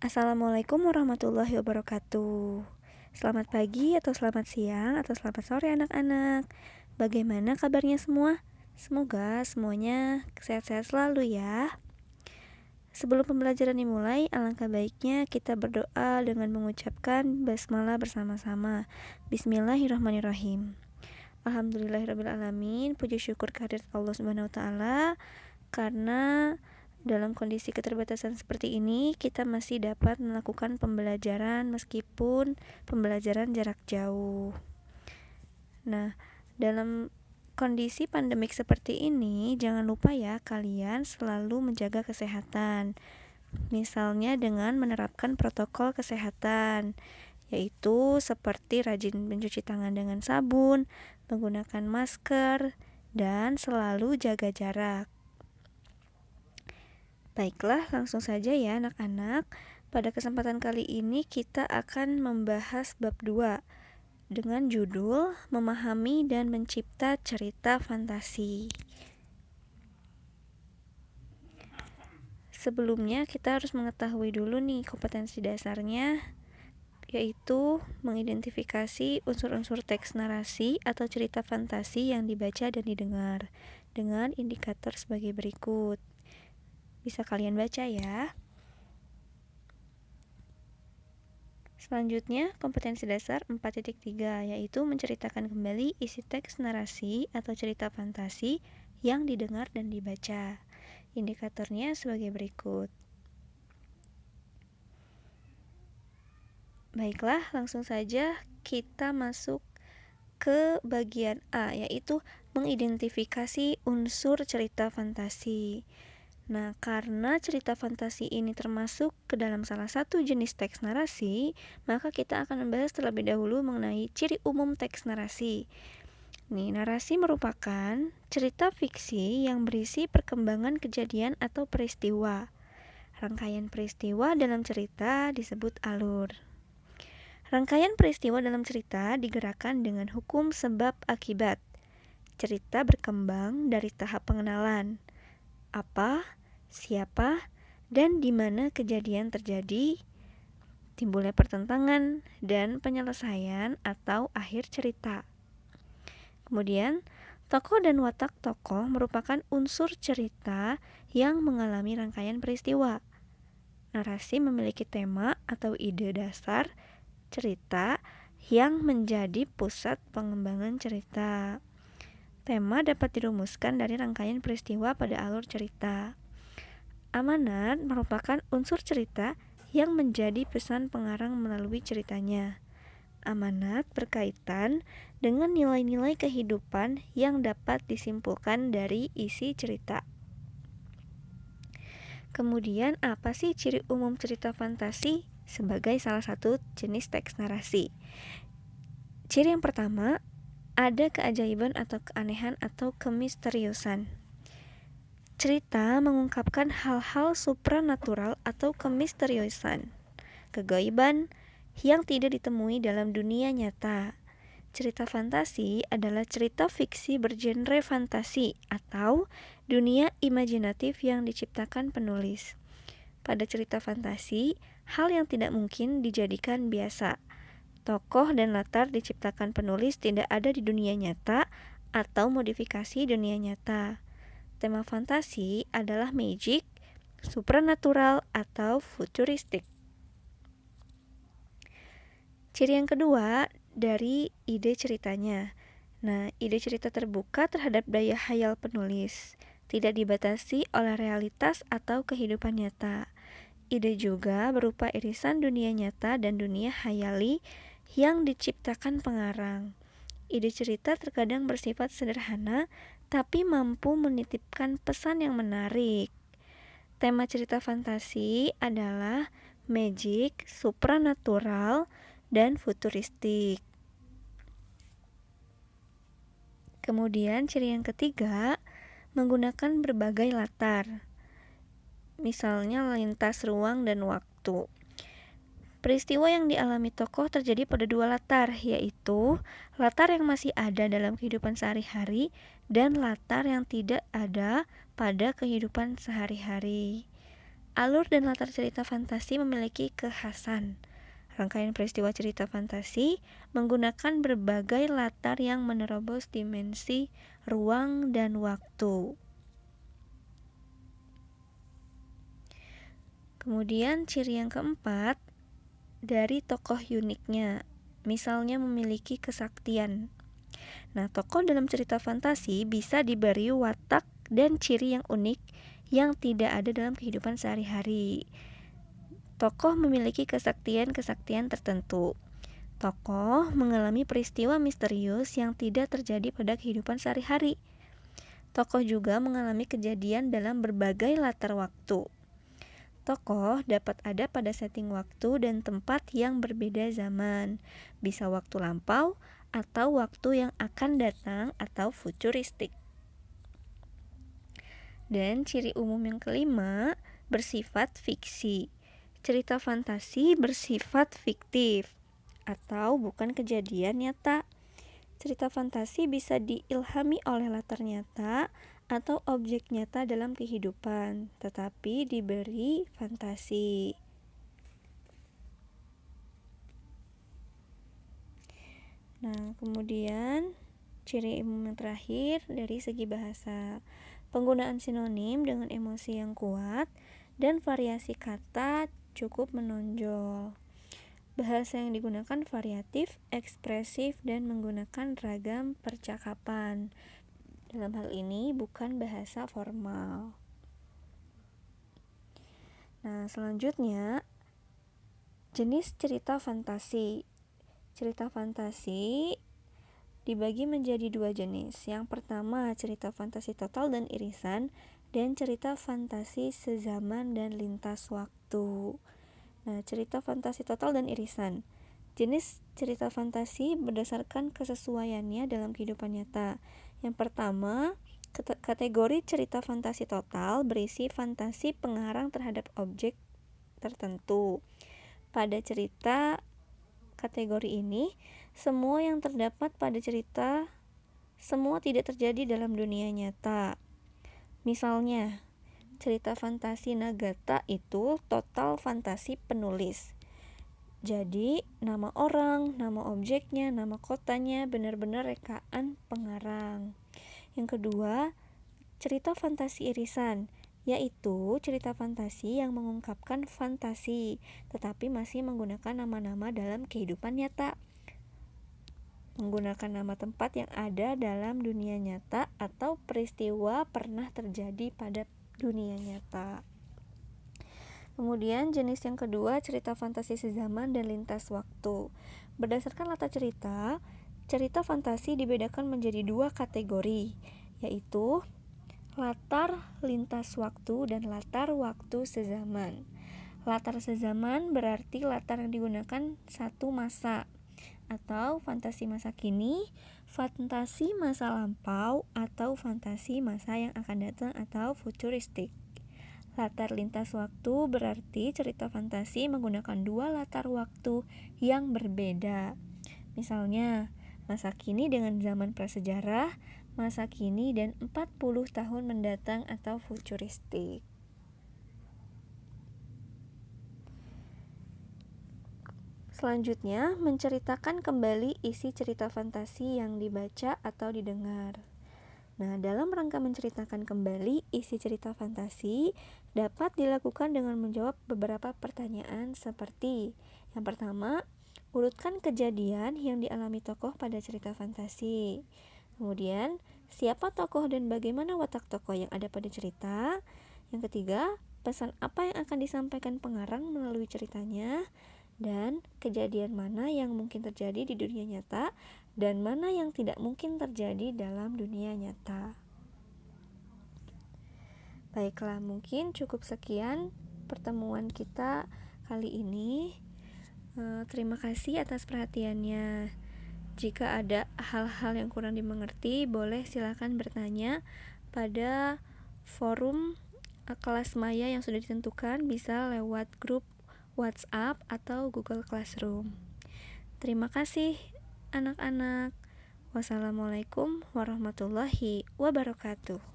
Assalamualaikum warahmatullahi wabarakatuh. Selamat pagi atau selamat siang atau selamat sore anak-anak. Bagaimana kabarnya semua? Semoga semuanya sehat-sehat selalu ya. Sebelum pembelajaran dimulai, alangkah baiknya kita berdoa dengan mengucapkan basmalah bersama-sama. Bismillahirrahmanirrahim. Alhamdulillahirrabbilalamin. Puji syukur kehadirat Allah Subhanahu wa Ta'ala, karena dalam kondisi keterbatasan seperti ini kita masih dapat melakukan pembelajaran meskipun pembelajaran jarak jauh. Nah, dalam kondisi pandemik seperti ini, jangan lupa ya kalian selalu menjaga kesehatan. Misalnya dengan menerapkan protokol kesehatan, yaitu seperti rajin mencuci tangan dengan sabun, menggunakan masker, dan selalu jaga jarak. Baiklah, langsung saja ya anak-anak. Pada kesempatan kali ini kita akan membahas bab 2 dengan judul Memahami dan Mencipta Cerita Fantasi. Sebelumnya kita harus mengetahui dulu nih kompetensi dasarnya, yaitu mengidentifikasi unsur-unsur teks narasi atau cerita fantasi yang dibaca dan didengar dengan indikator sebagai berikut. Bisa kalian baca ya. Selanjutnya, kompetensi dasar 4.3, yaitu menceritakan kembali isi teks narasi atau cerita fantasi yang didengar dan dibaca. Indikatornya sebagai berikut. Baiklah, langsung saja kita masuk ke bagian A, yaitu mengidentifikasi unsur cerita fantasi. Nah, karena cerita fantasi ini termasuk ke dalam salah satu jenis teks narasi, maka kita akan membahas terlebih dahulu mengenai ciri umum teks narasi. Nih, narasi merupakan cerita fiksi yang berisi perkembangan kejadian atau peristiwa. Rangkaian peristiwa dalam cerita disebut alur. Rangkaian peristiwa dalam cerita digerakkan dengan hukum sebab akibat. Cerita berkembang dari tahap pengenalan. Apa, siapa, dan di mana kejadian terjadi, timbulnya pertentangan, dan penyelesaian atau akhir cerita. Kemudian, tokoh dan watak tokoh merupakan unsur cerita yang mengalami rangkaian peristiwa. Narasi memiliki tema atau ide dasar cerita yang menjadi pusat pengembangan cerita. Tema dapat dirumuskan dari rangkaian peristiwa pada alur cerita. Amanat merupakan unsur cerita yang menjadi pesan pengarang melalui ceritanya. Amanat berkaitan dengan nilai-nilai kehidupan yang dapat disimpulkan dari isi cerita. Kemudian, apa sih ciri umum cerita fantasi sebagai salah satu jenis teks narasi? Ciri yang pertama, ada keajaiban atau keanehan atau kemisteriusan. Cerita mengungkapkan hal-hal supranatural atau kemisteriusan, kegaiban yang tidak ditemui dalam dunia nyata. Cerita fantasi adalah cerita fiksi bergenre fantasi atau dunia imajinatif yang diciptakan penulis. Pada cerita fantasi, hal yang tidak mungkin dijadikan biasa. Tokoh dan latar diciptakan penulis tidak ada di dunia nyata atau modifikasi dunia nyata. Tema fantasi adalah magic, supranatural, atau futuristik. Ciri yang kedua dari ide ceritanya. Nah, ide cerita terbuka terhadap daya hayal penulis, tidak dibatasi oleh realitas atau kehidupan nyata. Ide juga berupa irisan dunia nyata dan dunia hayali yang diciptakan pengarang. Ide cerita terkadang bersifat sederhana, tapi mampu menitipkan pesan yang menarik. Tema cerita fantasi adalah magic, supranatural, dan futuristik. Kemudian ciri yang ketiga, menggunakan berbagai latar. Misalnya lintas ruang dan waktu. Peristiwa yang dialami tokoh terjadi pada dua latar, yaitu latar yang masih ada dalam kehidupan sehari-hari dan latar yang tidak ada pada kehidupan sehari-hari. Alur dan latar cerita fantasi memiliki kekhasan. Rangkaian peristiwa cerita fantasi menggunakan berbagai latar yang menerobos dimensi, ruang, dan waktu. Kemudian ciri yang keempat, dari tokoh uniknya, misalnya memiliki kesaktian. Nah, tokoh dalam cerita fantasi bisa diberi watak dan ciri yang unik yang tidak ada dalam kehidupan sehari-hari. Tokoh memiliki kesaktian-kesaktian tertentu. Tokoh mengalami peristiwa misterius yang tidak terjadi pada kehidupan sehari-hari. Tokoh juga mengalami kejadian dalam berbagai latar waktu. Tokoh dapat ada pada setting waktu dan tempat yang berbeda zaman, bisa waktu lampau atau waktu yang akan datang atau futuristik. Dan ciri umum yang kelima, bersifat fiksi. Cerita fantasi bersifat fiktif atau bukan kejadian nyata. Cerita fantasi bisa diilhami oleh latar nyata atau objek nyata dalam kehidupan, tetapi diberi fantasi. Nah, kemudian ciri umum yang terakhir dari segi bahasa, penggunaan sinonim dengan emosi yang kuat dan variasi kata cukup menonjol. Bahasa yang digunakan variatif, ekspresif, dan menggunakan ragam percakapan. Dalam hal ini bukan bahasa formal. Nah, selanjutnya jenis cerita fantasi. Cerita fantasi dibagi menjadi dua jenis. Yang pertama, cerita fantasi total dan irisan, dan cerita fantasi sezaman dan lintas waktu. Nah, cerita fantasi total dan irisan. Jenis cerita fantasi berdasarkan kesesuaiannya dalam kehidupan nyata. Yang pertama, kategori cerita fantasi total berisi fantasi pengarang terhadap objek tertentu. Pada cerita kategori ini, semua yang terdapat pada cerita semua tidak terjadi dalam dunia nyata. Misalnya, cerita fantasi Nagata itu total fantasi penulis. Jadi, nama orang, nama objeknya, nama kotanya benar-benar rekaan pengarang. Yang kedua, cerita fantasi irisan, yaitu cerita fantasi yang mengungkapkan fantasi, tetapi masih menggunakan nama-nama dalam kehidupan nyata. Menggunakan nama tempat yang ada dalam dunia nyata atau peristiwa pernah terjadi pada dunia nyata. Kemudian jenis yang kedua, cerita fantasi sezaman dan lintas waktu. Berdasarkan latar cerita, cerita fantasi dibedakan menjadi dua kategori, yaitu latar lintas waktu dan latar waktu sezaman. Latar sezaman berarti latar yang digunakan satu masa, atau fantasi masa kini, fantasi masa lampau, atau fantasi masa yang akan datang atau futuristik. Latar lintas waktu berarti cerita fantasi menggunakan dua latar waktu yang berbeda. Misalnya, masa kini dengan zaman prasejarah, masa kini dan 40 tahun mendatang atau futuristik. Selanjutnya, menceritakan kembali isi cerita fantasi yang dibaca atau didengar. Nah, dalam rangka menceritakan kembali isi cerita fantasi dapat dilakukan dengan menjawab beberapa pertanyaan seperti: yang pertama, urutkan kejadian yang dialami tokoh pada cerita fantasi. Kemudian, siapa tokoh dan bagaimana watak tokoh yang ada pada cerita. Yang ketiga, pesan apa yang akan disampaikan pengarang melalui ceritanya. Dan kejadian mana yang mungkin terjadi di dunia nyata dan mana yang tidak mungkin terjadi dalam dunia nyata. Baiklah, mungkin cukup sekian pertemuan kita kali ini. Terima kasih atas perhatiannya. Jika ada hal-hal yang kurang dimengerti, boleh silakan bertanya pada forum kelas maya yang sudah ditentukan, bisa lewat grup WhatsApp atau Google Classroom. Terima kasih anak-anak. Wassalamualaikum warahmatullahi wabarakatuh.